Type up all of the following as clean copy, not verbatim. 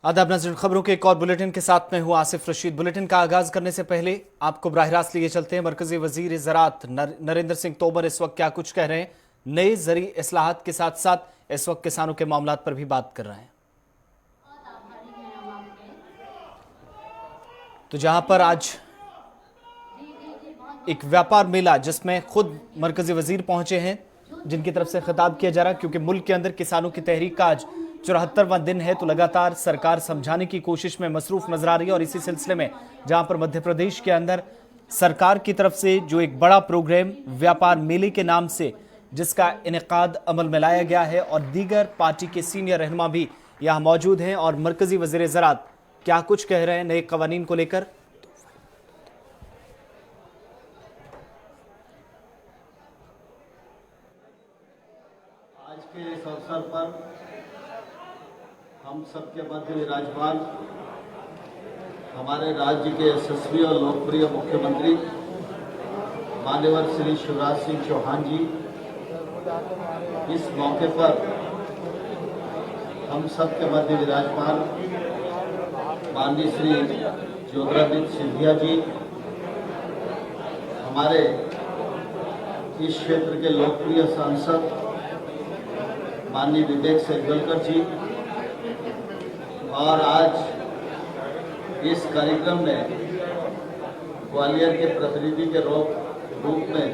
आदाब नाज़रीन, खबरों के एक और बुलेटिन के साथ में हूं आसिफ रशीद। बुलेटिन का आगाज करने से पहले आपको बराह रास्त लिए चलते हैं। मरकजी वजीर ज़राअत नरेंद्र सिंह तोमर इस वक्त क्या कुछ कह रहे हैं। नए ज़री इस्लाहात के साथ साथ इस वक्त किसानों के मामलात पर भी बात कर रहे हैं। तो जहां पर आज एक व्यापार मेला जिसमें खुद मरकजी वजीर पहुंचे हैं, जिनकी तरफ से खिताब किया जा रहा है, क्योंकि मुल्क के अंदर किसानों की तहरीक का आज 74वां दिन है, तो लगातार सरकार समझाने की कोशिश में मसरूफ नजर आ रही है। और इसी सिलसिले में जहां पर मध्य प्रदेश के अंदर सरकार की तरफ से जो एक बड़ा प्रोग्राम व्यापार मेले के नाम से जिसका इनेकाद अमल में लाया गया है, और दीगर पार्टी के सीनियर रहनुमा भी यहां मौजूद हैं। और मरकजी वजीर ज़राअत क्या कुछ कह रहे हैं नए कवानीन को लेकर। आज के इस अवसर पर हम सबके मध्य विराजमान हमारे राज्य के यशस्वी और लोकप्रिय मुख्यमंत्री माननीय श्री शिवराज सिंह चौहान जी, इस मौके पर हम सबके मध्य विराजमान माननीय श्री ज्योतिरादित्य सिंधिया जी, हमारे इस क्षेत्र के लोकप्रिय सांसद माननीय विवेक सेजवलकर जी, और आज इस कार्यक्रम में ग्वालियर के प्रतिनिधि के रूप में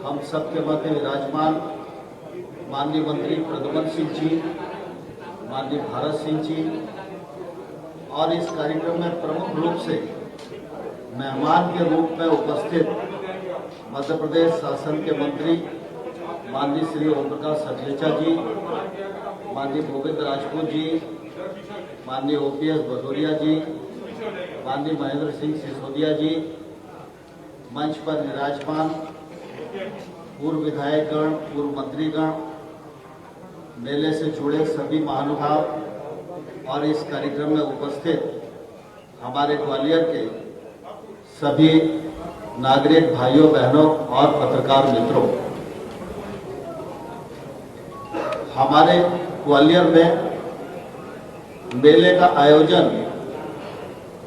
हम सबके मध्य विराजमान माननीय मंत्री प्रद्युम्न सिंह जी, माननीय भारत सिंह जी, और इस कार्यक्रम में प्रमुख रूप से मेहमान के रूप में उपस्थित मध्य प्रदेश शासन के मंत्री माननीय श्री ओम प्रकाश सखलेचा जी, माननीय गोविंद राजपूत जी, माननीय ओपीएस भदौरिया जी, माननीय महेंद्र सिंह सिसोदिया जी, मंच पर विराजमान पूर्व विधायकगण, पूर्व मंत्रीगण, मेले से जुड़े सभी महानुभाव और इस कार्यक्रम में उपस्थित हमारे ग्वालियर के सभी नागरिक भाइयों बहनों और पत्रकार मित्रों, हमारे ग्वालियर में मेले का आयोजन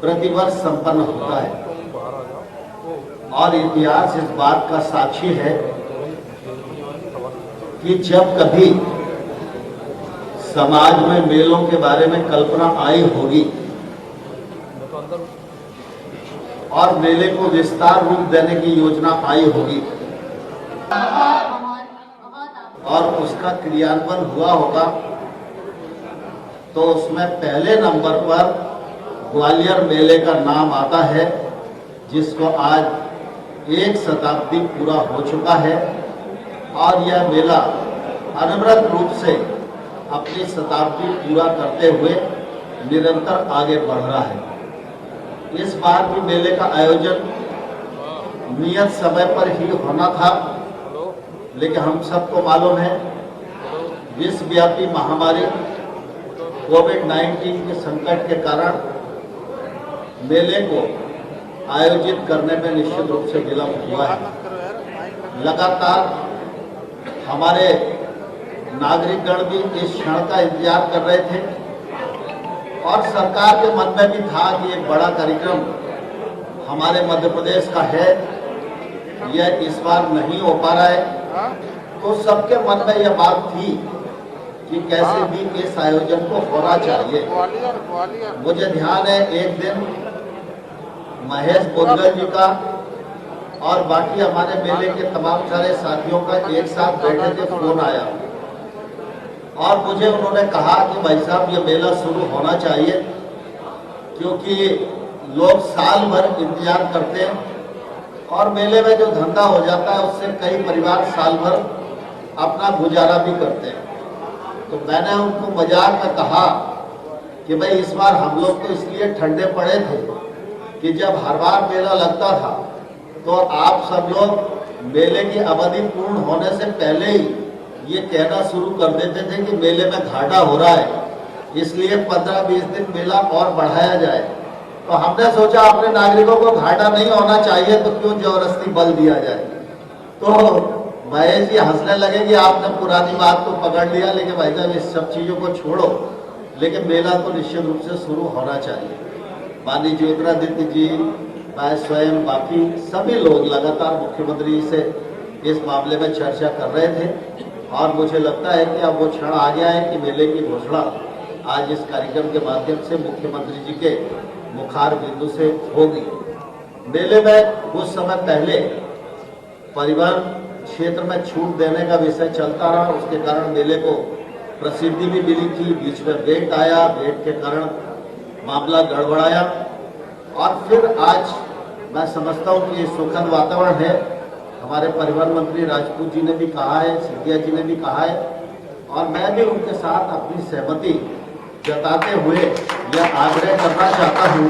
प्रतिवर्ष संपन्न होता है और इतिहास इस बात का साक्षी है कि जब कभी समाज में मेलों के बारे में कल्पना आई होगी और मेले को विस्तार रूप देने की योजना आई होगी और उसका क्रियान्वयन हुआ होगा, तो उसमें पहले नंबर पर ग्वालियर मेले का नाम आता है, जिसको आज 1 शताब्दी पूरा हो चुका है और यह मेला अनवरत रूप से अपनी शताब्दी पूरा करते हुए निरंतर आगे बढ़ रहा है। इस बार भी मेले का आयोजन नियत समय पर ही होना था, लेकिन हम सबको मालूम है विश्वव्यापी महामारी कोविड-19 के संकट के कारण मेले को आयोजित करने में निश्चित रूप से विलंब हुआ है। लगातार हमारे नागरिकगण भी इस क्षण का इंतजार कर रहे थे और सरकार के मन में भी था कि एक बड़ा कार्यक्रम हमारे मध्य प्रदेश का है, यह इस बार नहीं हो पा रहा है। तो सबके मन में यह बात थी कि कैसे भी इस आयोजन को होना चाहिए। मुझे ध्यान है एक दिन महेश पोद्दार जी का और बाकी हमारे मेले के तमाम सारे साथियों का एक साथ बैठे थे, फोन आया और मुझे उन्होंने कहा कि भाई साहब ये मेला शुरू होना चाहिए, क्योंकि लोग साल भर इंतजार करते हैं और मेले में जो धंधा हो जाता है उससे कई परिवार साल भर अपना गुजारा भी करते हैं। तो मैंने उनको मजाक में कहा कि भाई इस बार हम लोग तो इसलिए ठंडे पड़े थे कि जब हर बार मेला लगता था तो आप सब लोग मेले की अवधि पूर्ण होने से पहले ही ये कहना शुरू कर देते थे कि मेले में घाटा हो रहा है, इसलिए 15-20 दिन मेला और बढ़ाया जाए। तो हमने सोचा अपने नागरिकों को घाटा नहीं होना चाहिए, तो क्यों जबरदस्ती बल दिया जाए। तो महेश जी हंसने लगे कि आपने पुरानी बात को पकड़ लिया, लेकिन भाई साहब इस सब चीजों को छोड़ो, लेकिन मेला तो निश्चित रूप से शुरू होना चाहिए। माननीय ज्योतिरादित्य जी, मैं स्वयं, बाकी सभी लोग लगातार मुख्यमंत्री से इस मामले में चर्चा कर रहे थे और मुझे लगता है कि अब वो क्षण आ गया है कि मेले की घोषणा आज इस कार्यक्रम के माध्यम से मुख्यमंत्री जी के मुखार बिंदु से होगी। मेले में कुछ समय पहले परिवहन क्षेत्र में छूट देने का विषय चलता रहा, उसके कारण मेले को प्रसिद्धि भी मिली थी। बीच में वेट आया, वेट के कारण मामला गड़बड़ाया और फिर आज मैं समझता हूँ कि सुखद वातावरण है। हमारे परिवहन मंत्री राजपूत जी ने भी कहा है, सिंधिया जी ने भी कहा है और मैं भी उनके साथ अपनी सहमति जताते हुए यह आग्रह करना चाहता हूँ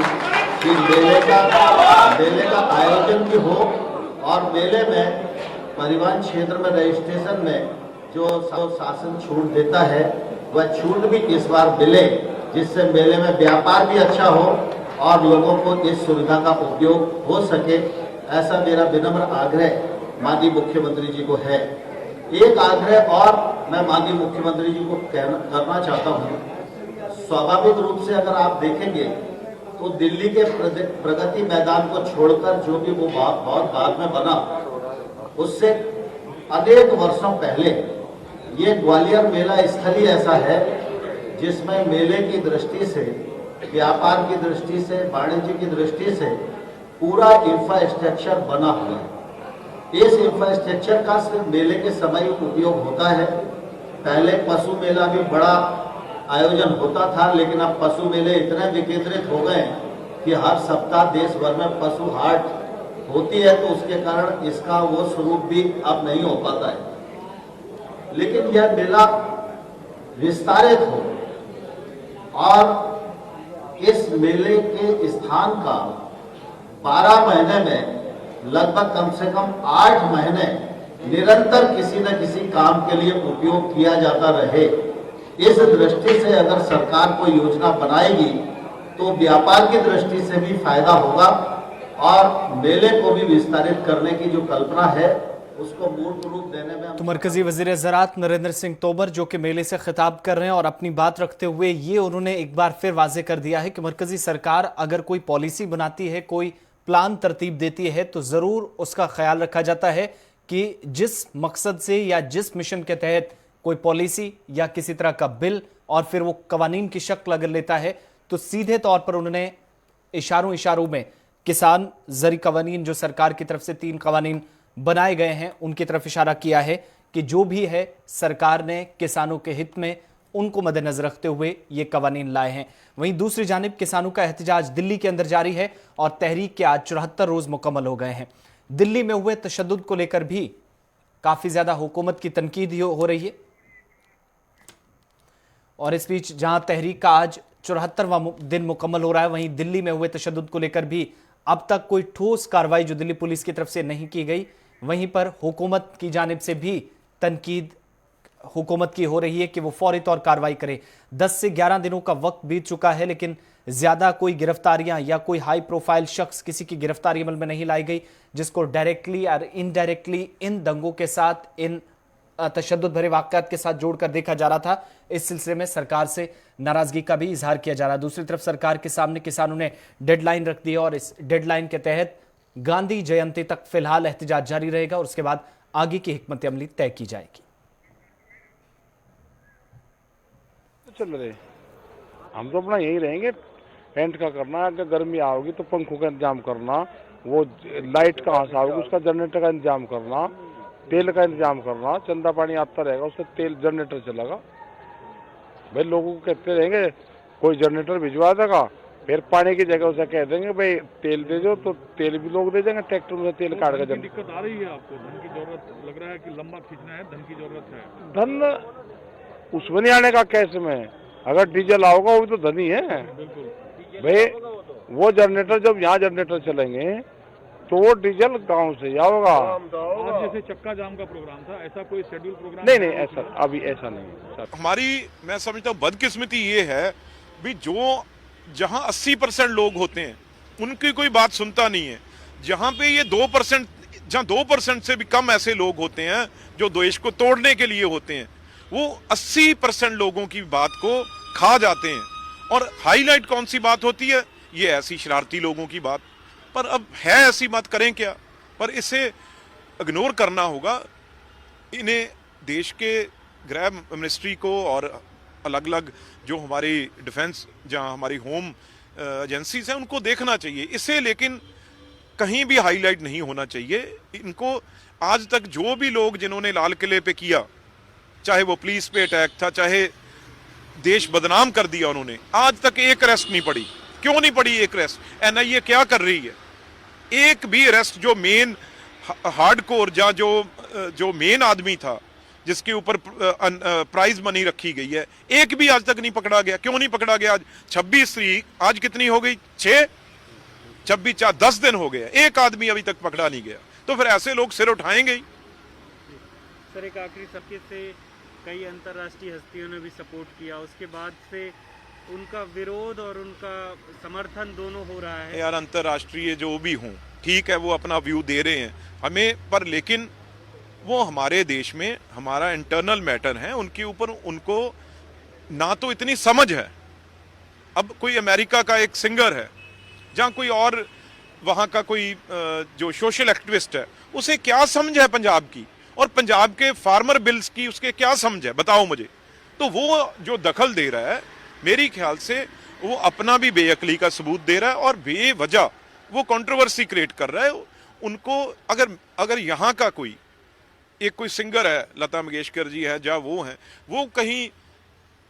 कि मेले का आयोजन भी हो और मेले में परिवहन क्षेत्र में रजिस्ट्रेशन में जो शासन छूट देता है वह छूट भी इस बार मिले, जिससे मेले में व्यापार भी अच्छा हो और लोगों को इस सुविधा का उपयोग हो सके। ऐसा मेरा विनम्र आग्रह माननीय मुख्यमंत्री जी को है। एक आग्रह और मैं माननीय मुख्यमंत्री जी को करना चाहता हूँ। स्वाभाविक रूप से अगर आप देखेंगे तो दिल्ली के प्रगति मैदान को छोड़कर जो भी वो बहुत बाद में बना, उससे अनेक वर्षों पहले ये ग्वालियर मेला स्थल ही ऐसा है जिसमें मेले की दृष्टि से, व्यापार की दृष्टि से, वाणिज्य की दृष्टि से पूरा इंफ्रास्ट्रक्चर बना हुआ है। इस इंफ्रास्ट्रक्चर का सिर्फ मेले के समय उपयोग होता है। पहले पशु मेला भी बड़ा आयोजन होता था, लेकिन अब पशु मेले इतने विकेंद्रित हो गए कि हर सप्ताह देश भर में पशु हाट होती है, तो उसके कारण इसका वो स्वरूप भी अब नहीं हो पाता है। लेकिन यह मेला विस्तारित हो और इस मेले के स्थान का 12 महीने में लगभग कम से कम 8 महीने निरंतर किसी न किसी काम के लिए उपयोग किया जाता रहे। इस दृष्टि से अगर सरकार कोई योजना बनाएगी तो व्यापार की दृष्टि से भी फायदा होगा और मेले को भी विस्तारित करने की जो कल्पना है उसको मूर्त रूप देने में। तो मरकजी वजीर ज़राअत नरेंद्र सिंह तोमर जो कि मेले से खिताब कर रहे हैं और अपनी बात रखते हुए ये उन्होंने एक बार फिर वाजे कर दिया है कि मरकजी सरकार अगर कोई पॉलिसी बनाती है, कोई प्लान तरतीब देती है, तो जरूर उसका ख्याल रखा जाता है कि जिस मकसद से या जिस मिशन के तहत कोई पॉलिसी या किसी तरह का बिल और फिर वो कवानीन की शक्ल अगर लेता है, तो सीधे तौर पर उन्होंने इशारों में किसान जरी कवानीन, जो सरकार की तरफ से 3 कवानीन बनाए गए हैं, उनकी तरफ इशारा किया है कि जो भी है सरकार ने किसानों के हित में उनको मद्देनजर रखते हुए ये कवानीन लाए हैं। वहीं दूसरी जानिब किसानों का एहतजाज दिल्ली के अंदर जारी है और तहरीक के आज 74 रोज मुकम्मल हो गए हैं। दिल्ली में हुए तशद्दुद को लेकर भी काफी ज्यादा हुकूमत की तनकीद हो रही है और इस बीच जहां तहरीक का आज 74वां दिन मुकम्मल हो रहा है, वहीं दिल्ली में हुए तशद्दुद को लेकर भी अब तक कोई ठोस कार्रवाई जो दिल्ली पुलिस की तरफ से नहीं की गई, वहीं पर हुकूमत की जानिब से भी तनकीद हुकूमत की हो रही है कि वो फौरी तौर कार्रवाई करे। 10 से 11 दिनों का वक्त बीत चुका है, लेकिन ज्यादा कोई गिरफ्तारियां या कोई हाई प्रोफाइल शख्स किसी की गिरफ्तारी अमल में नहीं लाई गई, जिसको डायरेक्टली और इनडायरेक्टली इन दंगों के साथ, इन तशद्दुद भरे वाक़यात के साथ जोड़कर देखा जा रहा था। इस सिलसिले में सरकार से नाराजगी का भी इजहार किया जा रहा है। दूसरी तरफ सरकार के सामने किसानों ने डेडलाइन रख दी है और इस डेडलाइन के तहत गांधी जयंती तक फिलहाल एहतजाज जारी रहेगा और उसके बाद आगे की हिकमत अमली तय की जाएगी। चल रहे हम तो अपना यही रहेंगे, टेंट का करना, अगर गर्मी आओगी तो पंखों का इंतजाम करना, वो लाइट कहाँ से आओगी उसका जनरेटर का इंतजाम करना, तेल का इंतजाम करना, चंदा पानी आता रहेगा उससे तेल जनरेटर चलेगा। भाई लोगों को कहते रहेंगे कोई जनरेटर भिजवा देगा, फिर पानी की जगह उसे कह देंगे भाई तेल दे दो, तो तेल भी लोग दे देंगे, ट्रैक्टर में तेल काट कर। दिक्कत आ रही है आपको? धन की जरूरत लग रहा है कि लंबा खींचना है, धन की जरूरत है। धन उसमें नहीं आने का कैसे में, अगर डीजल आओगा वो भी तो धनी है। बिल्कुल भाई वो जनरेटर जब यहाँ जनरेटर चलेंगे तो वो डीजल गांव से आओगा। आज जैसे चक्का जाम का प्रोग्राम था, ऐसा कोई शेड्यूल प्रोग्राम? नहीं नहीं, ऐसा अभी ऐसा नहीं। हमारी मैं समझता हूँ बदकिस्मती ये है भी जो जहाँ 80% लोग होते हैं उनकी कोई बात सुनता नहीं है। जहाँ पे ये 2%, जहाँ 2% से भी कम ऐसे लोग होते हैं जो देश को तोड़ने के लिए होते हैं, वो 80% लोगों की बात को खा जाते हैं। और हाईलाइट कौन सी बात होती है? ये ऐसी शरारती लोगों की बात। पर अब है ऐसी बात, करें क्या? पर इसे इग्नोर करना होगा। इन्हें देश के गृह मिनिस्ट्री को और अलग अलग जो हमारी डिफेंस, जहां हमारी होम एजेंसीज हैं, उनको देखना चाहिए इसे। लेकिन कहीं भी हाईलाइट नहीं होना चाहिए इनको। आज तक जो भी लोग जिन्होंने लाल किले पे किया, चाहे वो पुलिस पे अटैक था, चाहे देश बदनाम कर दिया उन्होंने, आज तक एक अरेस्ट नहीं पड़ी। क्यों नहीं पड़ी एक अरेस्ट? एनआईए क्या कर रही है? एक भी अरेस्ट जो मेन हार्डकोर या जो मेन आदमी था जिसके ऊपर प्राइज मनी रखी गई है, एक भी आज तक नहीं पकड़ा गया। क्यों नहीं पकड़ा गया? आज 26 तारीख, आज कितनी हो गई? 10 दिन हो गए, एक आदमी अभी तक पकड़ा नहीं गया। तो फिर ऐसे लोग सिर उठाएंगे ही। सर, एक आखिरी सबके से कई अंतर्राष्ट्रीय हस्तियों ने भी सपोर्ट किया, उसके बाद से उनका विरोध और उनका समर्थन दोनों हो रहा है। यार, अंतर्राष्ट्रीय जो भी हों, ठीक है, वो अपना व्यू दे रहे हैं हमें, पर लेकिन वो हमारे देश में हमारा इंटरनल मैटर है, उनके ऊपर उनको ना तो इतनी समझ है। अब कोई अमेरिका का एक सिंगर है, जहाँ कोई और वहाँ का कोई जो सोशल एक्टिविस्ट है, उसे क्या समझ है पंजाब की और पंजाब के फार्मर बिल्स की, उसके क्या समझ है? बताओ मुझे। तो वो जो दखल दे रहा है, मेरी ख्याल से वो अपना भी बेअकली का सबूत दे रहा है और बेवजह वो कंट्रोवर्सी क्रिएट कर रहा है। उनको अगर यहाँ का कोई सिंगर है, लता मंगेशकर जी है, जहाँ वो हैं, वो कहीं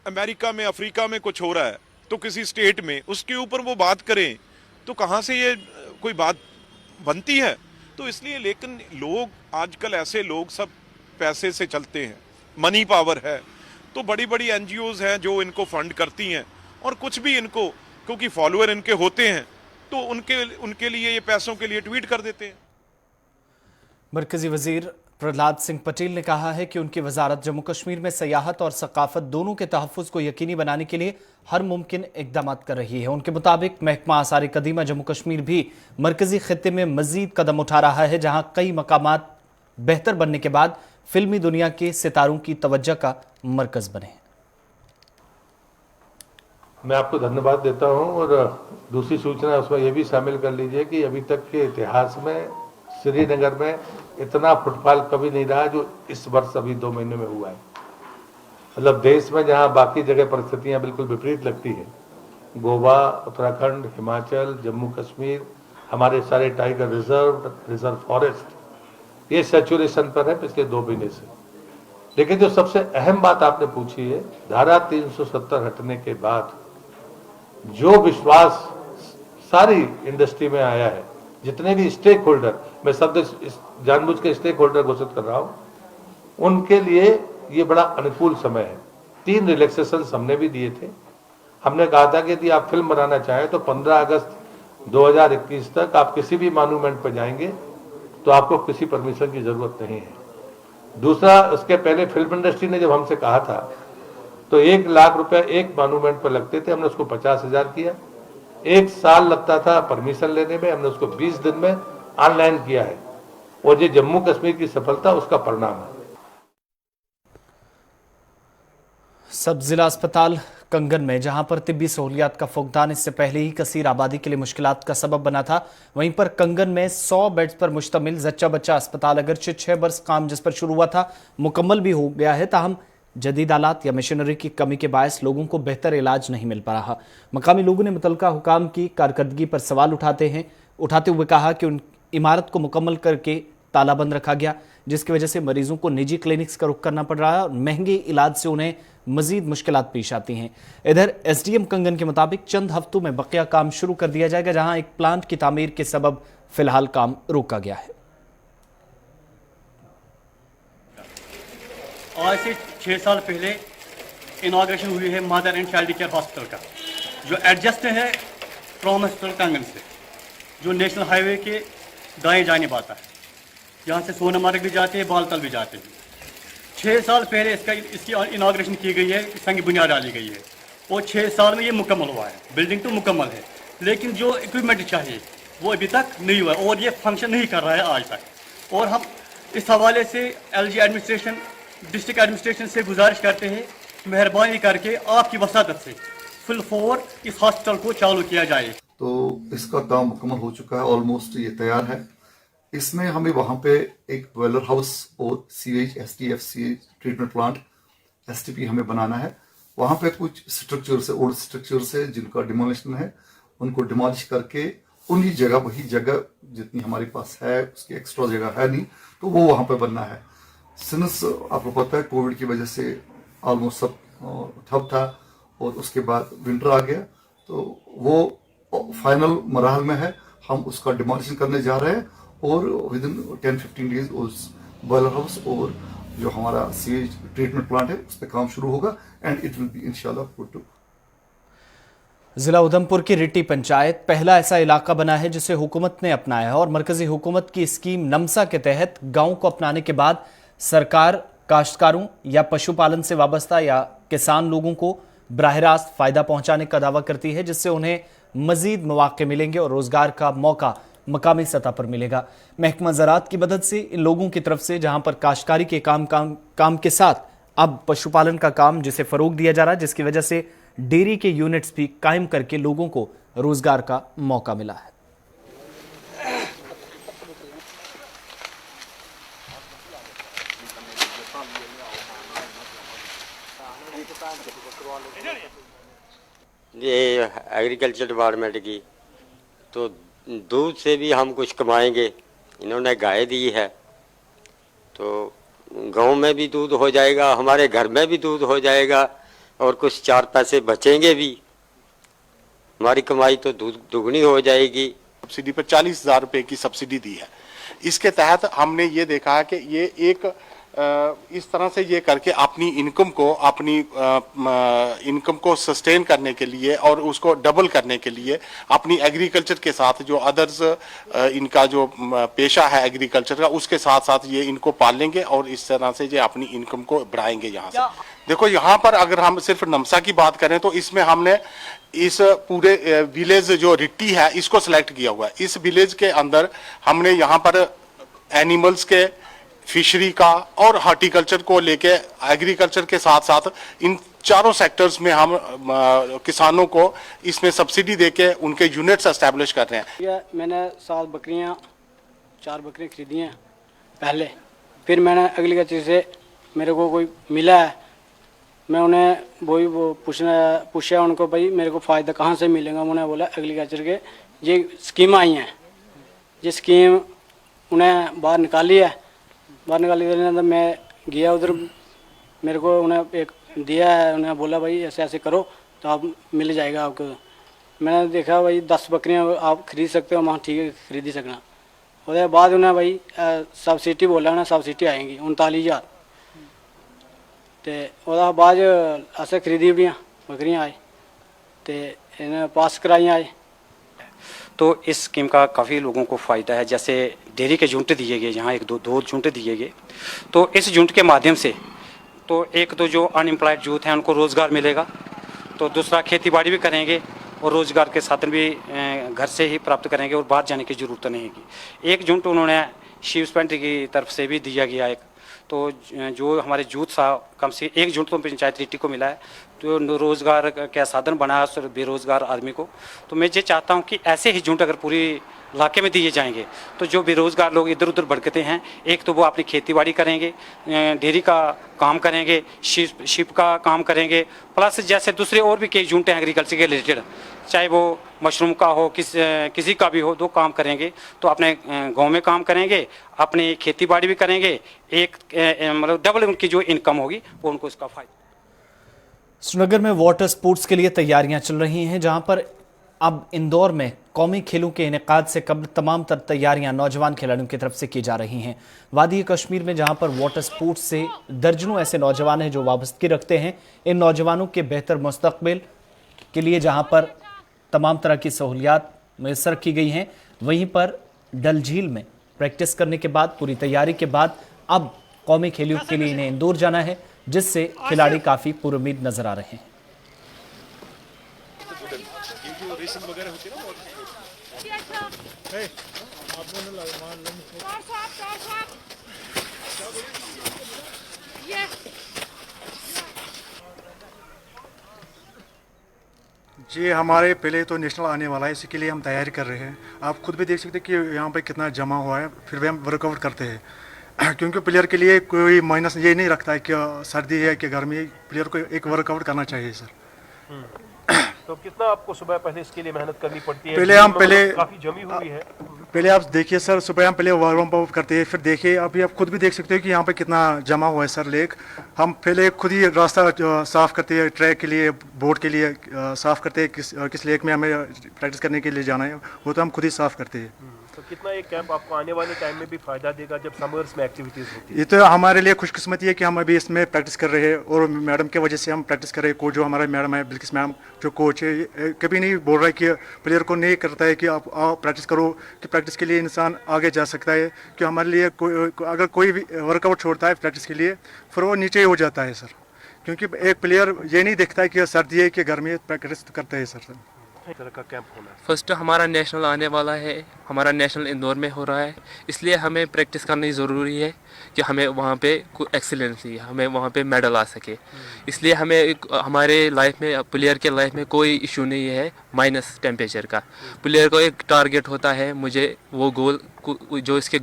अमेरिका में, अफ्रीका में कुछ हो रहा है तो किसी स्टेट में उसके ऊपर वो बात करें, तो कहाँ से ये कोई बात बनती है? तो इसलिए, लेकिन लोग आजकल ऐसे लोग सब पैसे से चलते हैं, मनी पावर है, तो बड़ी बड़ी एनजीओज हैं जो इनको फंड करती हैं, और कुछ भी इनको क्योंकि फॉलोअर इनके होते हैं तो उनके लिए ये पैसों के लिए ट्वीट कर देते हैं। मरकजी वजीर प्रहलाद सिंह पटेल ने कहा है कि उनकी वजारत जम्मू कश्मीर में सयाहत और सकाफत दोनों के तहफ़्फ़ुज़ को यकीनी बनाने के लिए हर मुमकिन इक़दाम कर रही है। उनके मुताबिक महकमा आसार कदीमा जम्मू कश्मीर भी मरकजी खित्ते में मजीद कदम उठा रहा है, जहाँ कई मकामात बेहतर बनने के बाद फिल्मी दुनिया के सितारों की तवज्जो का मरकज बने। मैं आपको धन्यवाद देता हूं, और दूसरी सूचना उसमें यह भी शामिल कर लीजिए कि अभी तक के इतिहास में श्रीनगर में इतना फुटफॉल कभी नहीं रहा जो इस वर्ष अभी 2 महीने में हुआ है। मतलब देश में जहां बाकी जगह परिस्थितियां बिल्कुल विपरीत लगती हैं, गोवा, उत्तराखंड, हिमाचल, जम्मू कश्मीर, हमारे सारे टाइगर रिजर्व फॉरेस्ट, ये सैचुरेशन पर है पिछले 2 महीने से। लेकिन जो सबसे अहम बात आपने पूछी है, धारा 370 हटने के बाद जो विश्वास सारी इंडस्ट्री में आया है, जितने भी स्टेक होल्डर, मैं शब्द जानबूझ के स्टेक होल्डर घोषित कर रहा हूं, उनके लिए ये बड़ा अनुकूल समय है। 3 रिलैक्सेशन हमने भी दिए थे। हमने कहा था कि यदि आप फिल्म बनाना चाहें तो 15 अगस्त 2021 तक आप किसी भी मॉन्यूमेंट पर जाएंगे तो आपको किसी परमिशन की जरूरत नहीं है। दूसरा, उसके पहले फिल्म इंडस्ट्री ने जब हमसे कहा था तो 1 लाख रुपए एक मॉन्यूमेंट पर लगते थे, हमने उसको 50,000 किया। 1 साल लगता था परमिशन लेने में, हमने उसको 20 दिन में ऑनलाइन किया है, और ये जम्मू कश्मीर की सफलता उसका परिणाम है। सब जिला अस्पताल कंगन में, जहां पर तिब्बी सहूलियात का फुकदान इससे पहले ही कसीर आबादी के लिए मुश्किलात का सबब बना था, वहीं पर कंगन में 100 बेड्स पर मुश्तमिल जच्चा बच्चा अस्पताल अगरचे 6 बरस काम जिस पर शुरू हुआ था मुकम्मल भी हो गया है, ताहम जदीद आलात या मशीनरी की कमी के बायस लोगों को बेहतर इलाज नहीं मिल पा रहा। मकामी लोगों ने मुतलका हुकाम की कारकर्दगी पर सवाल उठाते हुए कहा कि उन इमारत को मुकम्मल करके तालाबंद रखा गया, जिसकी वजह से मरीजों को निजी क्लिनिक्स का रुख करना पड़ रहा है और महंगे इलाज से उन्हें मजीद मुश्किलात पेश आती हैं। इधर एसडीएम कंगन के मुताबिक चंद हफ्तों में बकिया काम शुरू कर दिया जाएगा, जहां एक प्लांट की तामीर के सबब फिलहाल काम रोका गया है। आज से 6 साल पहले इनॉग्रेशन हुई है mother and child care hospital का, जो एडजस्ट है ट्रॉमा हॉस्पिटल कंगन से, जो नेशनल हाईवे के दाएं जाने पाता है, यहाँ से सोनामार्ग भी जाते हैं, बालतल भी जाते हैं। 6 साल पहले इसकी इनॉग्रेशन की गई है, संग बुनियाद डाली गई है, और 6 साल में ये मुकम्मल हुआ है। बिल्डिंग तो मुकम्मल है, लेकिन जो इक्विपमेंट चाहिए वो अभी तक नहीं हुआ, और ये फंक्शन नहीं कर रहा है आज तक। और हम इस हवाले से एलजी एडमिनिस्ट्रेशन, डिस्ट्रिक्ट एडमिनिस्ट्रेशन से गुजारिश करते हैं मेहरबानी करके आपकी वसादत से फुल फोर इस हॉस्पिटल को चालू किया जाए। तो इसका काम मुकम्मल हो चुका है, ऑलमोस्ट ये तैयार है। इसमें हमें वहाँ पे एक बॉयलर हाउस और sewage STFC treatment plant STP हमें बनाना है। वहाँ पे कुछ स्ट्रक्चर्स है, ओल्ड स्ट्रक्चर्स है जिनका डिमोलिशन है, उनको डिमोलिश करके उन्हीं जगह, वही जगह जितनी हमारे पास है उसकी एक्स्ट्रा जगह है नहीं, तो वो वहाँ पे बनना है। सिंस आपको पता है कोविड की वजह से ऑलमोस्ट सब ठप था और उसके बाद विंटर आ गया, तो वो फाइनल मराहल में है। हम उसका डिमोलिशन करने जा रहे हैं और विद इन 10-15 डेज उस बॉयलर हाउस और जो हमारा सीवेज ट्रीटमेंट प्लांट है उस पर काम शुरू होगा एंड इट विल बी इंशाल्लाह पुट टू। जिला उधमपुर की रिट्टी पंचायत पहला ऐसा इलाका बना है जिसे हुकूमत ने अपनाया है और मरकजी हुकूमत की स्कीम नमसा के तहत गांव को अपनाने के बाद सरकार काश्तकारों या पशुपालन से वाबस्ता या किसान लोगों को बराह रास्त फायदा पहुंचाने का दावा करती है, जिससे उन्हें मजीद मौके मिलेंगे और रोजगार का मौका मकामी सतह पर मिलेगा। महकमा ज़राअत की मदद से इन लोगों की तरफ से जहां पर काश्तकारी के काम के साथ अब पशुपालन का काम जिसे फरोग दिया जा रहा है, जिसकी वजह से डेयरी के यूनिट्स भी कायम करके लोगों को रोजगार का मौका मिला है। ये एग्रीकल्चर डिपार्टमेंट की, तो दूध से भी हम कुछ कमाएंगे। इन्होंने गाय दी है तो गांव में भी दूध हो जाएगा, हमारे घर में भी दूध हो जाएगा और कुछ 4 पैसे बचेंगे भी, हमारी कमाई तो दुगनी हो जाएगी। सब्सिडी पर 40,000 रुपए की सब्सिडी दी है। इसके तहत हमने ये देखा है कि ये एक इस तरह से ये करके अपनी इनकम को सस्टेन करने के लिए और उसको डबल करने के लिए अपनी एग्रीकल्चर के साथ जो अदर्स इनका जो पेशा है एग्रीकल्चर का, उसके साथ साथ ये इनको पालेंगे और इस तरह से ये अपनी इनकम को बढ़ाएंगे। यहाँ से देखो, यहाँ पर अगर हम सिर्फ नमसा की बात करें तो इसमें हमने इस पूरे विलेज जो रिट्टी है इसको सिलेक्ट किया हुआ है। इस विलेज के अंदर हमने यहाँ पर एनिमल्स के, फिशरी का और हॉर्टिकल्चर को लेके एग्रीकल्चर के साथ साथ इन चारों सेक्टर्स में हम किसानों को इसमें सब्सिडी देके उनके यूनिट्स एस्टैब्लिश कर रहे हैं। मैंने 4 बकरियां खरीदी हैं पहले, फिर मैंने एग्रीकल्चर से मेरे को कोई मिला है, मैं उन्हें वो पूछा उनको, भाई मेरे को फ़ायदा कहाँ से मिलेगा। उन्होंने बोला एग्रीकल्चर के ये स्कीम आई हैं, ये स्कीम उन्हें बाहर निकाली है। बाहर निकाली तो मैं गया उधर, मेरे को उन्हें एक दिया है, उन्हें बोला भाई ऐसे ऐसे करो तो आप मिल जाएगा आपको। मैंने देखा भाई 10 बकरियां आप खरीद सकते हो, वहाँ ठीक है खरीद ही सकना। उसके बाद उन्हें भाई सब्सिडी बोला, उन्हें सब्सिडी आएंगी 39,000। तो उसके बाद असें खरीदी बकरियां आए तो इन्हें पास कराई आए। तो इस स्कीम का काफ़ी लोगों को फ़ायदा है। जैसे डेयरी के यूनिट दिए गए, यहाँ 1-2 यूनिट दिए गए, तो इस यूनिट के माध्यम से तो एक तो जो अनएम्प्लॉयड यूथ हैं उनको रोज़गार मिलेगा, तो दूसरा खेती बाड़ी भी करेंगे और रोज़गार के साधन भी घर से ही प्राप्त करेंगे और बाहर जाने की ज़रूरत नहीं है। एक यूनिट उन्होंने शिव पेंट की तरफ से भी दिया गया एक, तो जो हमारे यूथ कम से एक यूनिट तो पंचायत रिट्टी को मिला है, तो रोज़गार का साधन बना बेरोज़गार आदमी को। तो मैं ये चाहता हूँ कि ऐसे ही यूनिट अगर पूरी इलाके में दिए जाएंगे तो जो बेरोज़गार लोग इधर उधर भटकते हैं, एक तो वो अपनी खेती बाड़ी करेंगे, डेयरी का काम करेंगे, शिप का काम करेंगे, प्लस जैसे दूसरे और भी कई यूनिट हैं एग्रीकल्चर के रिलेटेड, चाहे वो मशरूम का हो, किसी का भी हो, तो काम करेंगे। तो अपने गांव में काम करेंगे, अपनी खेती बाड़ी भी करेंगे, एक मतलब डबल उनकी जो इनकम होगी वो उनको इसका फायदा। श्रीनगर में वाटर स्पोर्ट्स के लिए तैयारियां चल रही हैं, जहां पर अब इंदौर में कौमी खेलों के इनेकाद से कबल तमाम तर तैयारियां नौजवान खिलाड़ियों की तरफ से की जा रही हैं। वादी कश्मीर में जहां पर वाटर स्पोर्ट्स से दर्जनों ऐसे नौजवान हैं जो वाबस्तगी रखते हैं, इन नौजवानों के बेहतर मुस्तकबिल के लिए जहां पर तमाम तरह की सहूलियात मैसर की गई हैं, वहीं पर डल झील में प्रैक्टिस करने के बाद, पूरी तैयारी के बाद अब कौमी खेलों के लिए इन्हें इंदौर जाना है, जिससे खिलाड़ी काफ़ी पुरुमीद नजर आ रहे हैं। जी हमारे पहले तो नेशनल आने वाला है, इसी के लिए हम तैयारी कर रहे हैं। आप खुद भी देख सकते हैं कि यहाँ पे कितना जमा हुआ है, फिर भी हम वर्कआउट करते हैं क्योंकि प्लेयर के लिए कोई माइनस ये नहीं रखता है कि सर्दी है कि गर्मी, प्लेयर को एक वर्कआउट करना चाहिए सर। तो कितना आपको सुबह पहले इसके लिए मेहनत करनी पड़ती है? पहले काफी जमी हुई है। पहले आप देखिए सर, सुबह हम पहले वार्म अप करते हैं, फिर देखिए अभी आप खुद भी देख सकते हो कि यहाँ पे कितना जमा हुआ है सर लेक। हम पहले खुद ही रास्ता साफ करते हैं, ट्रैक के लिए, बोर्ड के लिए साफ करते हैं, किस लेक में हमें प्रैक्टिस करने के लिए जाना है वो तो हम खुद ही साफ करते हैं। तो कितना एक कैंप आपको आने वाले टाइम में भी फायदा देगा जब समर्स में एक्टिविटीज होती है? ये तो हमारे लिए खुशकिस्मती है कि हम अभी इसमें प्रैक्टिस कर रहे हैं और मैडम की वजह से हम प्रैक्टिस कर रहे हैं। कोच जो हमारा मैडम है, बिल्किस मैम जो कोच है, कभी नहीं बोल रहा है कि प्लेयर को नहीं करता है कि आप आओ प्रैक्टिस करो, कि प्रैक्टिस के लिए इंसान आगे जा सकता है। कि हमारे लिए अगर कोई भी वर्कआउट छोड़ता है प्रैक्टिस के लिए फिर वो नीचे ही हो जाता है सर, क्योंकि एक प्लेयर ये नहीं देखता है कि सर्दी है कि गर्मी है, प्रैक्टिस करता है सर। तरह का कैंप होना है। फर्स्ट हमारा नेशनल आने वाला है, हमारा नेशनल इंदौर में हो रहा है, इसलिए हमें प्रैक्टिस करनी ज़रूरी है कि हमें वहाँ पे एक्सीलेंसी, हमें वहाँ पे मेडल आ सके। इसलिए हमें हमारे लाइफ में, प्लेयर के लाइफ में कोई इशू नहीं है माइनस टेम्परेचर का। प्लेयर को एक टारगेट होता है, मुझे वो गोल जो इसके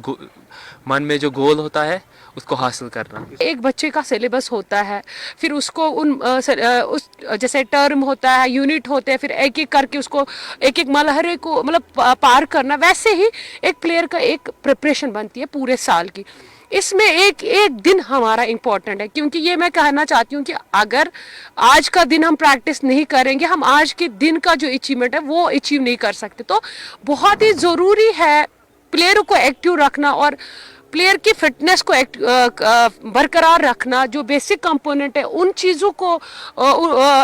मन में जो गोल होता है उसको हासिल करना। एक बच्चे का सिलेबस होता है, फिर उसको उस जैसे टर्म होता है, यूनिट होते हैं, फिर एक एक करके उसको एक एक मलहरे को मतलब पार करना, वैसे ही एक प्लेयर का एक प्रिपरेशन बनती है पूरे साल की। इसमें एक एक दिन हमारा इम्पोर्टेंट है, क्योंकि ये मैं कहना चाहती हूँ कि अगर आज का दिन हम प्रैक्टिस नहीं करेंगे, हम आज के दिन का जो अचीवमेंट है वो अचीव नहीं कर सकते। तो बहुत ही ज़रूरी है प्लेयर को एक्टिव रखना और प्लेयर की फिटनेस को बरकरार रखना। जो बेसिक कंपोनेंट है उन चीज़ों को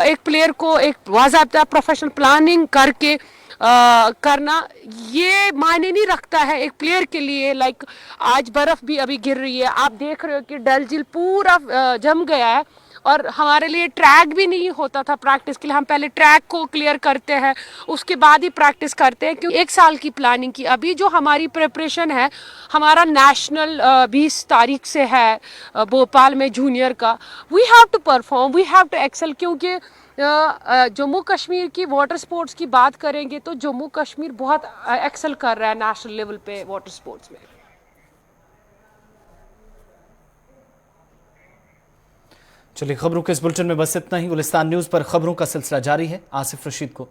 एक प्लेयर को एक बाज़ाब्ता प्रोफेशनल प्लानिंग करके करना ये मायने नहीं रखता है एक प्लेयर के लिए। लाइक आज बर्फ़ भी अभी गिर रही है, आप देख रहे हो कि डल झील पूरा जम गया है और हमारे लिए ट्रैक भी नहीं होता था प्रैक्टिस के लिए। हम पहले ट्रैक को क्लियर करते हैं, उसके बाद ही प्रैक्टिस करते हैं, क्योंकि एक साल की प्लानिंग की। अभी जो हमारी प्रिपरेशन है, हमारा नेशनल 20 तारीख से है भोपाल में जूनियर का। We have to perform, we have to excel, क्योंकि जम्मू कश्मीर की वाटर स्पोर्ट्स की बात करेंगे तो जम्मू कश्मीर बहुत एक्सेल कर रहा है नेशनल लेवल पे वाटर स्पोर्ट्स में। चलिए, खबरों के इस बुलेटिन में बस इतना ही। गुलिस्तान न्यूज पर खबरों का सिलसिला जारी है। आसिफ रशीद को